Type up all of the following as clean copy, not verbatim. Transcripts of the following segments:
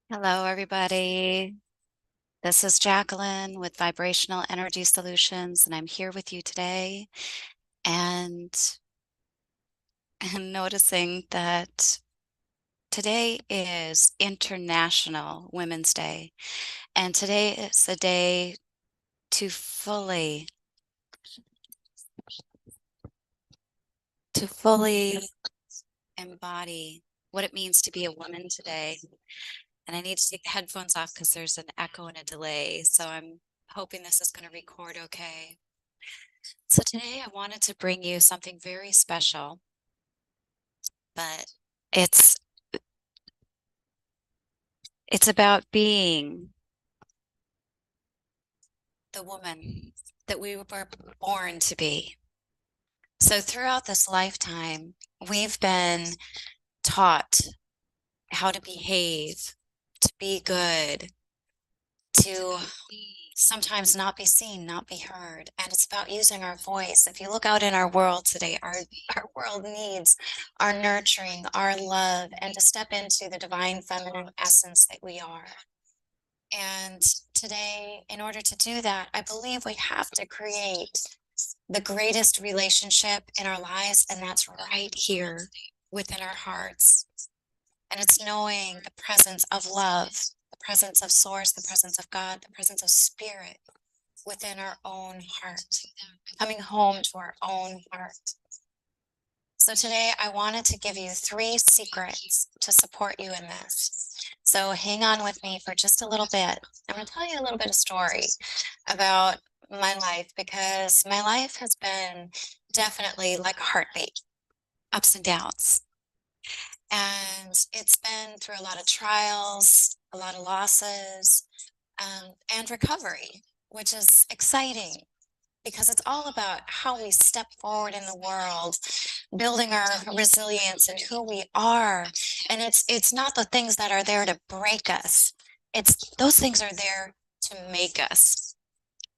Hello, everybody. This is Jacqueline with Vibrational Energy Solutions, and I'm here with you today. And I'm noticing that today is International Women's Day, and today is a day to fully embody what it means to be a woman today. And I need to take the headphones off because there's an echo and a delay. So I'm hoping this is going to record okay. So today I wanted to bring you something very special, but it's it's about being the woman that we were born to be. So throughout this lifetime, we've been taught how to behave, to be good, to sometimes not be seen, not be heard. And it's about using our voice. If you look out in our world today, our world needs our nurturing, our love, and to step into the divine feminine essence that we are. And today, in order to do that, I believe we have to create the greatest relationship in our lives, and that's right here within our hearts. And it's knowing the presence of love, the presence of Source, the presence of God, the presence of Spirit within our own heart, coming home to our own heart. So today I wanted to give you 3 secrets to support you in this. So hang on with me for just a little bit. I'm going to tell you a little bit of story about my life, because my life has been definitely like a heartbeat, ups and downs. And it's been through a lot of trials, a lot of losses, and recovery, which is exciting because it's all about how we step forward in the world, building our resilience and who we are. And it's not the things that are there to break us. It's those things are there to make us.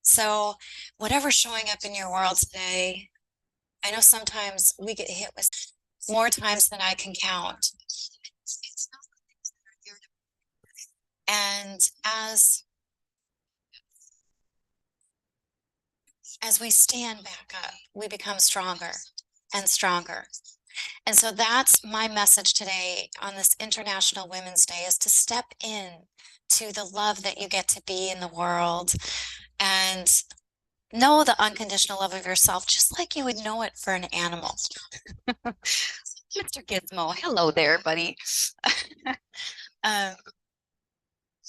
So whatever's showing up in your world today, I know sometimes we get hit with more times than I can count. And as we stand back up, we become stronger and stronger. And so that's my message today on this International Women's Day, is to step in to the love that you get to be in the world and know the unconditional love of yourself, just like you would know it for an animal. Mr. Gizmo, hello there, buddy. um,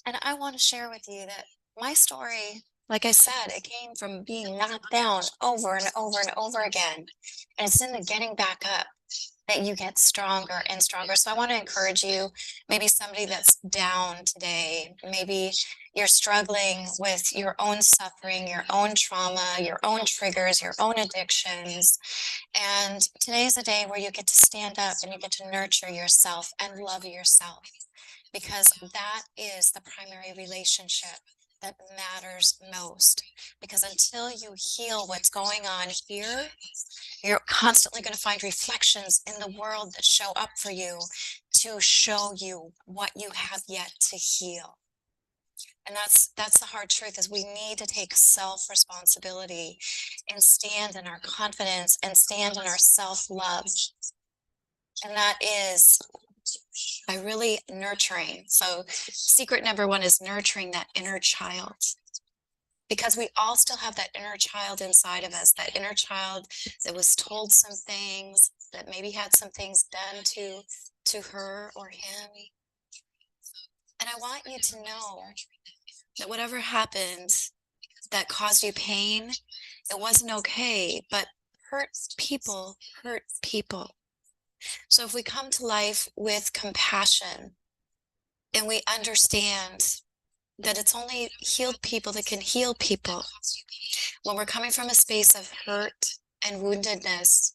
and I want to share with you that my story, like I said, it came from being knocked down over and over and over again. And it's in the getting back up that you get stronger and stronger. So I want to encourage you, maybe somebody that's down today, maybe you're struggling with your own suffering, your own trauma, your own triggers, your own addictions. And today is a day where you get to stand up and you get to nurture yourself and love yourself, because that is the primary relationship that matters most. Because until you heal what's going on here, you're constantly going to find reflections in the world that show up for you to show you what you have yet to heal. And that's the hard truth, is we need to take self-responsibility and stand in our confidence and stand in our self-love. And that is by really nurturing. So secret number 1 is nurturing that inner child, because we all still have that inner child inside of us, that inner child that was told some things, that maybe had some things done to her or him. And I want you to know that whatever happened that caused you pain, it wasn't okay, but hurt people hurt people. So if we come to life with compassion and we understand that it's only healed people that can heal people, when we're coming from a space of hurt and woundedness,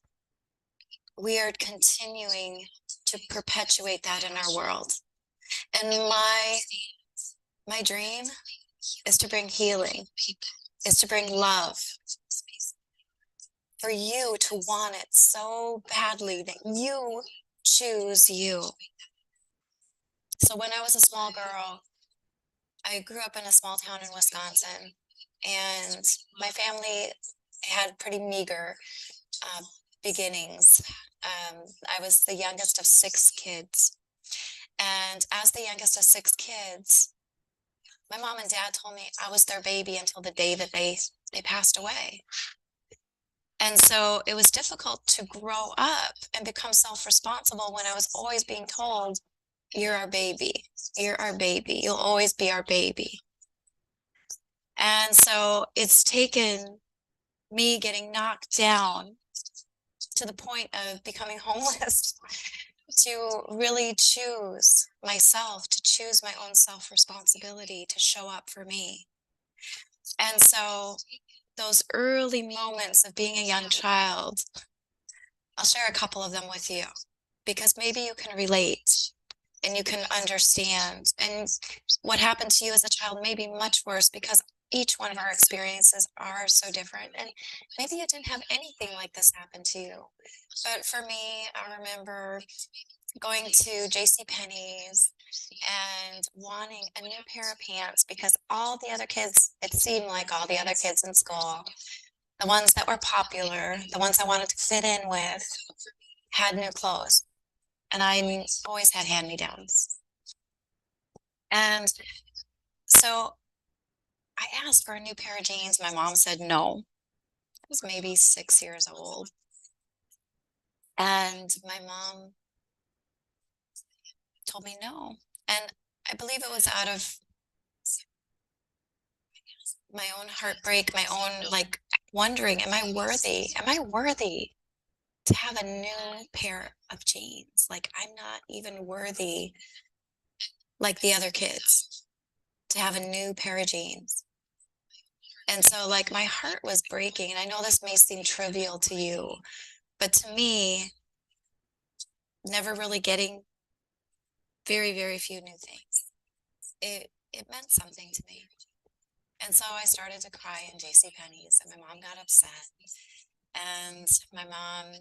we are continuing to perpetuate that in our world. And my dream is to bring healing, is to bring love, for you to want it so badly that you choose you. So when I was a small girl, I grew up in a small town in Wisconsin, and my family had pretty meager uh, beginnings. I was the youngest of 6 kids. And as the youngest of 6 kids, my mom and dad told me I was their baby until the day that they passed away. And so it was difficult to grow up and become self-responsible when I was always being told, you're our baby. You're our baby. You'll always be our baby. And so it's taken me getting knocked down to the point of becoming homeless to really choose myself, to choose my own self-responsibility, to show up for me. And so those early moments of being a young child, I'll share a couple of them with you because maybe you can relate and you can understand. And what happened to you as a child may be much worse because each one of our experiences are so different. And maybe you didn't have anything like this happen to you. But for me, I remember going to J.C. Penney's and wanting a new pair of pants because all the other kids, it seemed like all the other kids in school, the ones that were popular, the ones I wanted to fit in with, had new clothes. And I always had hand-me-downs. And so I asked for a new pair of jeans. My mom said no. I was maybe 6 years old. And my mom told me no. And I believe it was out of my own heartbreak, my own like wondering, am I worthy? Am I worthy to have a new pair of jeans? Like I'm not even worthy like the other kids to have a new pair of jeans. And so like my heart was breaking. And I know this may seem trivial to you, but to me, never really getting very, very few new things, it meant something to me. And so I started to cry in J.C. Penney's, and my mom got upset. And my mom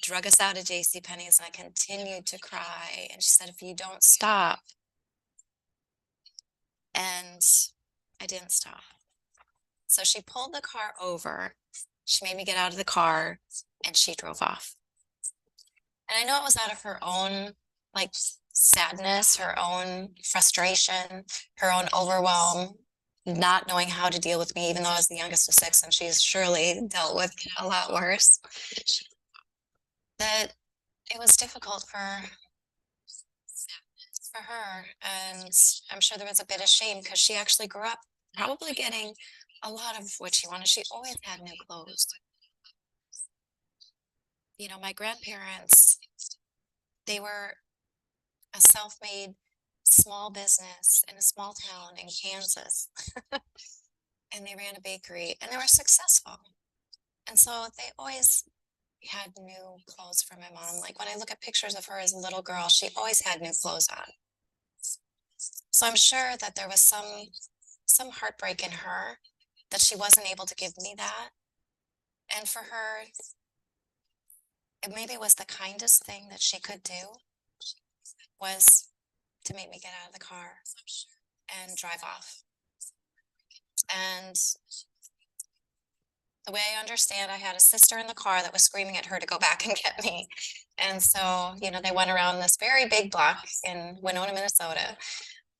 drug us out of J.C. Penney's, and I continued to cry. And she said, if you don't stop. And I didn't stop. So she pulled the car over. She made me get out of the car, and she drove off. And I know it was out of her own, like, sadness, her own frustration, her own overwhelm, not knowing how to deal with me, even though I was the youngest of 6, and she's surely dealt with a lot worse. That it was difficult for her, and I'm sure there was a bit of shame because she actually grew up probably getting a lot of what she wanted. She always had new clothes. You know, my grandparents, they were a self-made small business in a small town in Kansas. And they ran a bakery and they were successful. And so they always had new clothes for my mom. Like when I look at pictures of her as a little girl, she always had new clothes on. So I'm sure that there was some heartbreak in her that she wasn't able to give me that. And for her, it maybe was the kindest thing that she could do was to make me get out of the car and drive off. And the way I understand, I had a sister in the car that was screaming at her to go back and get me. And so, you know, they went around this very big block in Winona, Minnesota,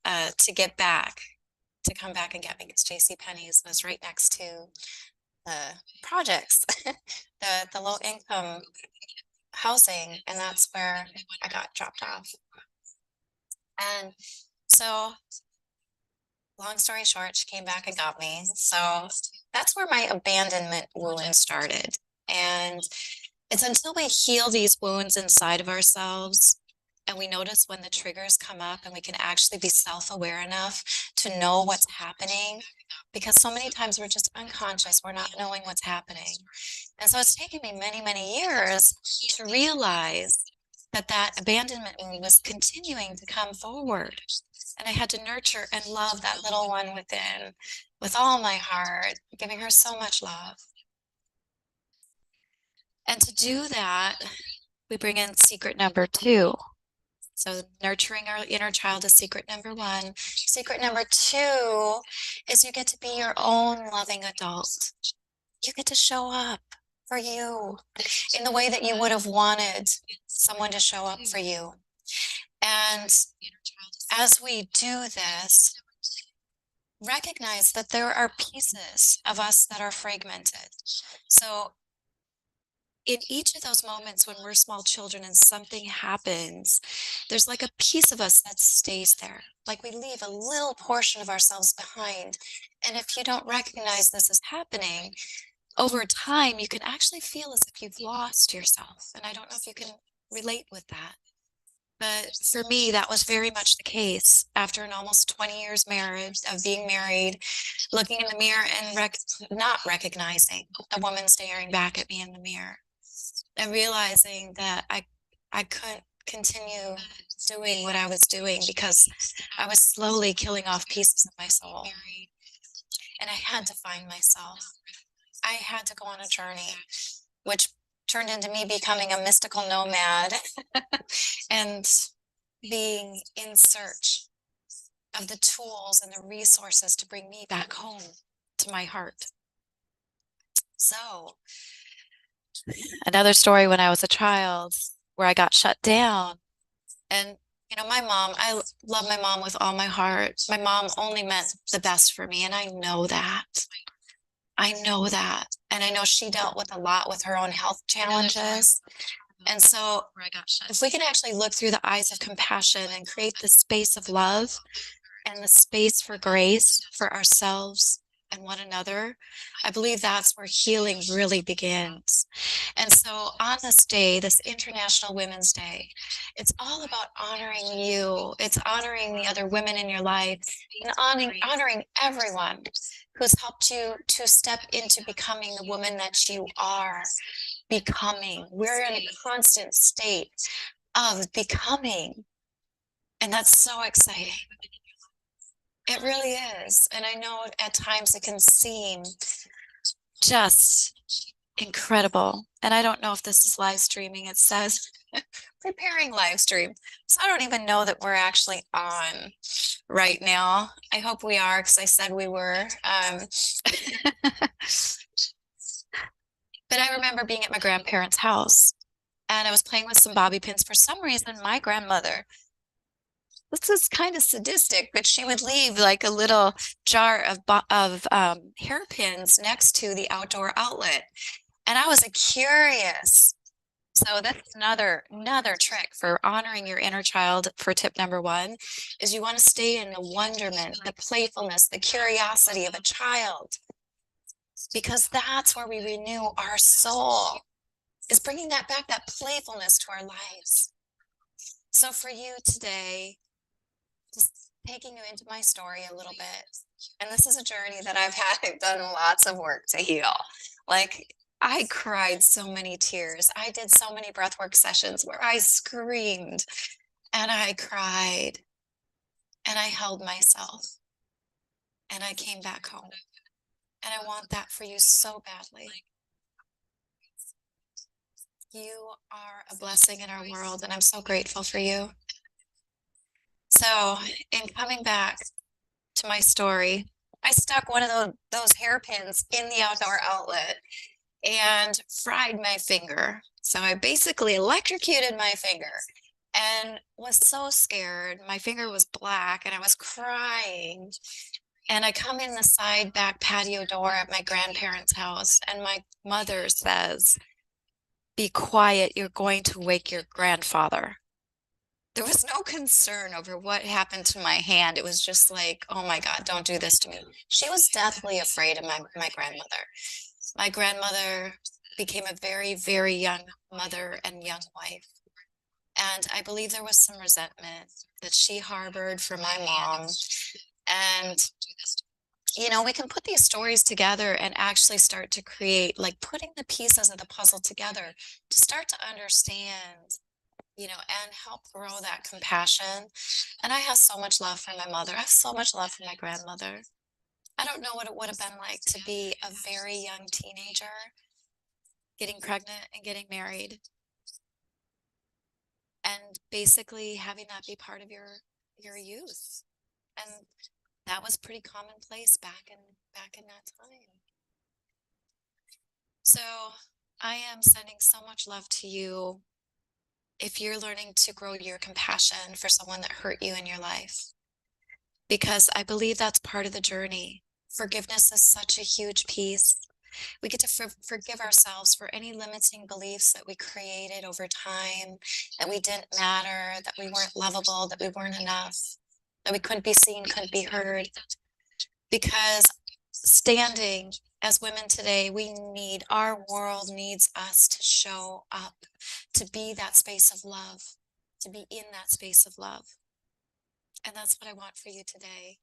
to get back, to come back and get me because J.C. Penney's was right next to the projects, the low income housing, and that's where I got dropped off. And so long story short, she came back and got me. So that's where my abandonment wound started. And it's until we heal these wounds inside of ourselves and we notice when the triggers come up and we can actually be self-aware enough to know what's happening. Because so many times we're just unconscious, we're not knowing what's happening. And so it's taken me many, many years to realize that that abandonment wound was continuing to come forward. And I had to nurture and love that little one within with all my heart, giving her so much love. And to do that, we bring in secret number 2. So nurturing our inner child is secret number 1. Secret number 2 is you get to be your own loving adult. You get to show up for you in the way that you would have wanted someone to show up for you. And as we do this, recognize that there are pieces of us that are fragmented. So in each of those moments when we're small children and something happens, there's like a piece of us that stays there. Like we leave a little portion of ourselves behind. And if you don't recognize this is happening, over time, you can actually feel as if you've lost yourself. And I don't know if you can relate with that. But for me, that was very much the case after an almost 20 years marriage of being married, looking in the mirror and not recognizing a woman staring back at me in the mirror and realizing that I couldn't continue doing what I was doing because I was slowly killing off pieces of my soul. And I had to find myself. I had to go on a journey, which turned into me becoming a mystical nomad and being in search of the tools and the resources to bring me back home to my heart. So, another story when I was a child where I got shut down. And, you know, my mom, I love my mom with all my heart. My mom only meant the best for me, and I know that. I know that. And I know she dealt with a lot with her own health challenges. And so if we can actually look through the eyes of compassion and create the space of love and the space for grace for ourselves and one another, I believe that's where healing really begins. And so on this day, this International Women's Day, it's all about honoring you. It's honoring the other women in your life and honoring everyone who's helped you to step into becoming the woman that you are becoming. We're in a constant state of becoming. And that's so exciting. It really is. And I know at times it can seem just incredible. And I don't know if this is live streaming. It says preparing live stream. So I don't even know that we're actually on right now. I hope we are because I said we were. But I remember being at my grandparents' house and I was playing with some bobby pins. For some reason, my grandmother, this is kind of sadistic, but she would leave like a little jar of hairpins next to the outdoor outlet. And I was curious. So that's another trick for honoring your inner child for tip number 1 is you want to stay in the wonderment, the playfulness, the curiosity of a child. Because that's where we renew our soul, is bringing that back, that playfulness to our lives. So for you today, just taking you into my story a little bit. And this is a journey that I've had done lots of work to heal. Like I cried so many tears. I did so many breathwork sessions where I screamed and I cried and I held myself and I came back home. And I want that for you so badly. You are a blessing in our world and I'm so grateful for you. So in coming back to my story, I stuck one of those hairpins in the outdoor outlet and fried my finger. So I basically electrocuted my finger and was so scared. My finger was black and I was crying. And I come in the side back patio door at my grandparents' house and my mother says, "Be quiet, you're going to wake your grandfather." There was no concern over what happened to my hand. It was just like, oh my God, don't do this to me. She was deathly afraid of my grandmother. My grandmother became a very, very young mother and young wife. And I believe there was some resentment that she harbored for my mom. And, you know, we can put these stories together and actually start to create, like putting the pieces of the puzzle together to start to understand, you know, and help grow that compassion. And I have so much love for my mother. I have so much love for my grandmother. I don't know what it would have been like to be a very young teenager getting pregnant and getting married, and basically having that be part of your youth. And that was pretty commonplace back in that time. So I am sending so much love to you if you're learning to grow your compassion for someone that hurt you in your life, because I believe that's part of the journey. Forgiveness is such a huge piece. We get to forgive ourselves for any limiting beliefs that we created over time, that we didn't matter, that we weren't lovable, that we weren't enough, that we couldn't be seen, couldn't be heard. Because standing as women today, our world needs us to show up, to be that space of love, to be in that space of love. And that's what I want for you today.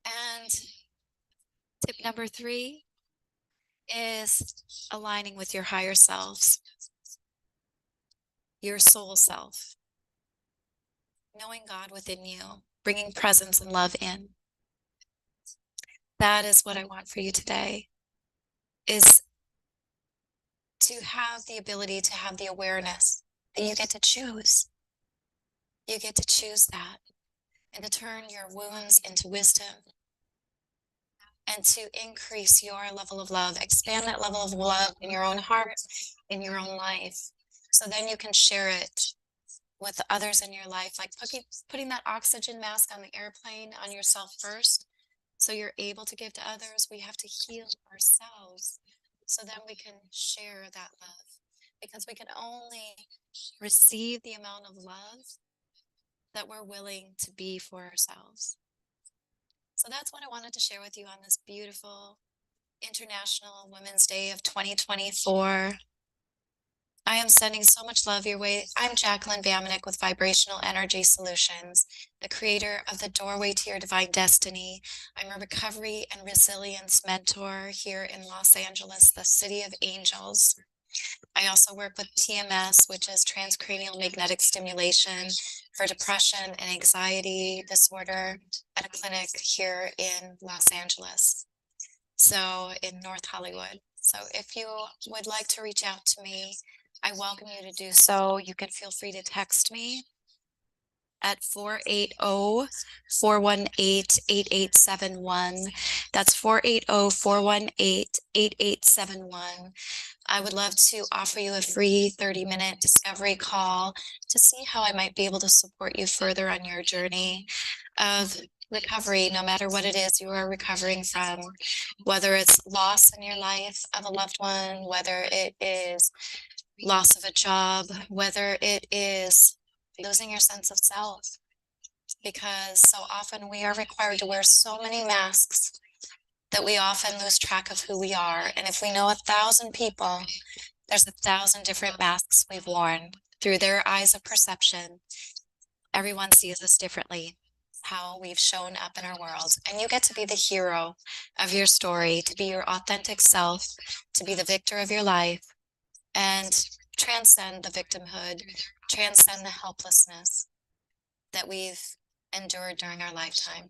And tip number 3 is aligning with your higher selves, your soul self, knowing God within you, bringing presence and love in. That is what I want for you today, is to have the ability to have the awareness that you get to choose. You get to choose that, and to turn your wounds into wisdom, and to increase your level of love, expand that level of love in your own heart, in your own life. So then you can share it with the others in your life, like putting that oxygen mask on the airplane on yourself first, so you're able to give to others. We have to heal ourselves, so then we can share that love, because we can only receive the amount of love that we're willing to be for ourselves. So that's what I wanted to share with you on this beautiful International Women's Day of 2024. I am sending so much love your way. I'm Jacqueline Bamanick with Vibrational Energy Solutions, the creator of the Doorway to Your Divine Destiny. I'm a recovery and resilience mentor here in Los Angeles, the City of Angels. I also work with TMS, which is transcranial magnetic stimulation for depression and anxiety disorder, at a clinic here in Los Angeles, so in North Hollywood. So if you would like to reach out to me, I welcome you to do so. You can feel free to text me at 480-418-8871. That's 480-418-8871. I would love to offer you a free 30-minute discovery call to see how I might be able to support you further on your journey of recovery, no matter what it is you are recovering from, whether it's loss in your life of a loved one, whether it is loss of a job, whether it is losing your sense of self, because so often we are required to wear so many masks that we often lose track of who we are. And if we know 1,000 people, there's 1,000 different masks we've worn through their eyes of perception. Everyone sees us differently, how we've shown up in our world. And you get to be the hero of your story, to be your authentic self, to be the victor of your life, and transcend the victimhood, transcend the helplessness that we've endured during our lifetime.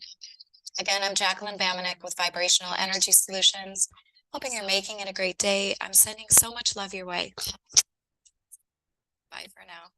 Again, I'm Jacqueline Bamanick with Vibrational Energy Solutions. Hoping you're making it a great day. I'm sending so much love your way. Bye for now.